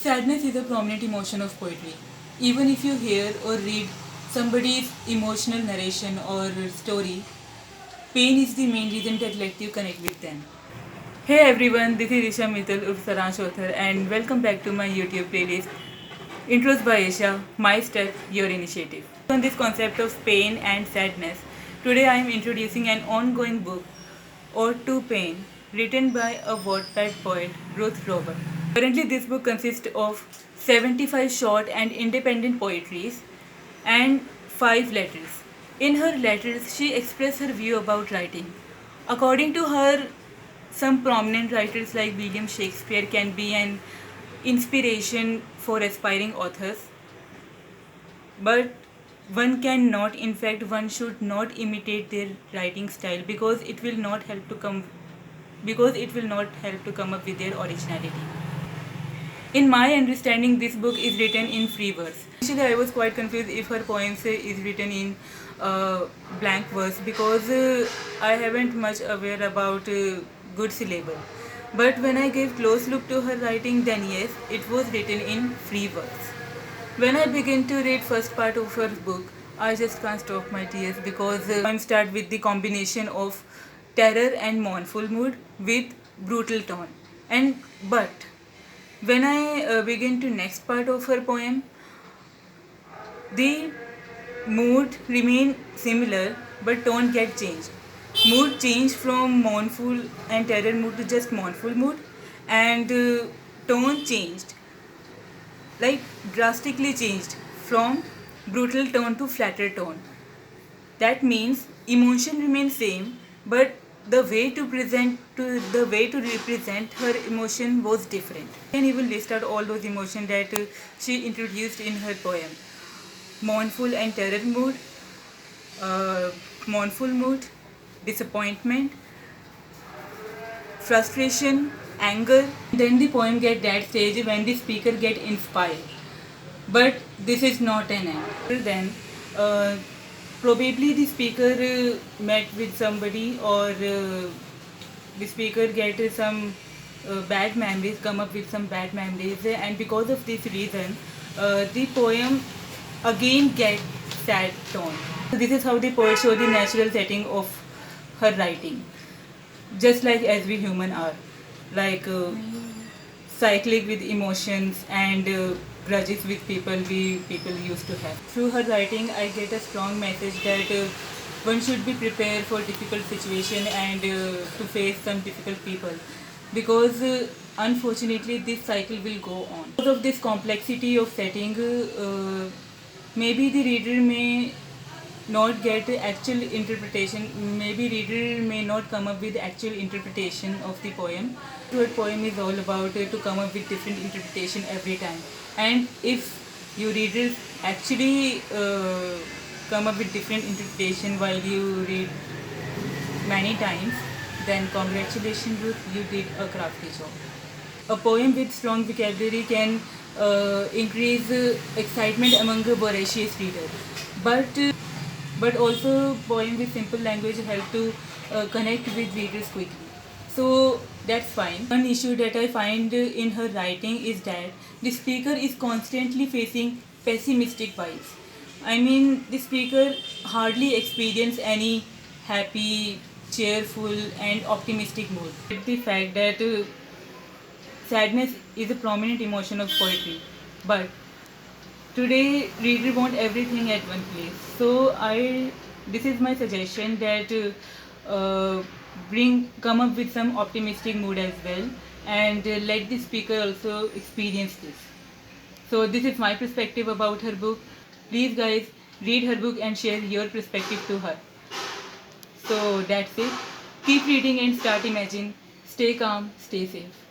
Sadness is a prominent emotion of poetry. Even if you hear or read somebody's emotional narration or story, pain is the main reason that let you connect with them. Hey everyone, this is Isha Mittal Urf Saransh Author and welcome back to my YouTube playlist Intros by Isha, My Step, Your Initiative. On this concept of pain and sadness, today I am introducing an ongoing book, Ode to Pain, written by a Wattpad poet, Ruth Robert. Currently, this book consists of 75 short and independent poetries and 5 letters. In her letters, she expressed her view about writing. According to her, some prominent writers like William Shakespeare can be an inspiration for aspiring authors, but one cannot, in fact one should not imitate their writing style because it will not help to come up with their originality. In my understanding, this book is written in free verse. Initially, I was quite confused if her poems is written in blank verse because I haven't much aware about good syllable. But when I gave close look to her writing, then yes, it was written in free verse. When I began to read first part of her book, I just can't stop my tears because poems start with the combination of terror and mournful mood with brutal tone. And but when I begin to next part of her poem, the mood remain similar but tone get changed. Mood changed from mournful and terror mood to just mournful mood, and tone changed, like drastically changed from brutal tone to flatter tone. That means emotion remains same, but the way to represent her emotion was different. And even list out all those emotions that she introduced in her poem: mournful and terror mood, mournful mood, disappointment, frustration, anger. Then the poem get that stage when the speaker get inspired. But this is not an end. Then probably the speaker met with somebody, or the speaker get some bad memories, come up with some bad memories, and because of this reason, the poem again get sad tone. This is how the poet show the natural setting of her writing, just like as we human are, like cyclic with emotions and grudges with people used to have. Through her writing, I get a strong message that one should be prepared for difficult situation and to face some difficult people, because unfortunately this cycle will go on. Because of this complexity of setting, maybe the reader may not get actual interpretation. Maybe reader may not come up with actual interpretation of the poem. Your poem is all about to come up with different interpretation every time. And if you readers actually come up with different interpretation while you read many times, then congratulations Ruth, you did a crafty job. A poem with strong vocabulary can increase excitement among a voracious reader. But also poem with simple language help to connect with readers quickly. So that's fine. One issue that I find in her writing is that the speaker is constantly facing pessimistic vibes. I mean, the speaker hardly experience any happy, cheerful and optimistic mood. The fact that sadness is a prominent emotion of poetry, but today reader want everything at one place. So this is my suggestion that come up with some optimistic mood as well, and let the speaker also experience this. So this is my perspective about her book. Please guys, read her book and share your perspective to her. So that's it. Keep reading and start imagining. Stay calm, stay safe.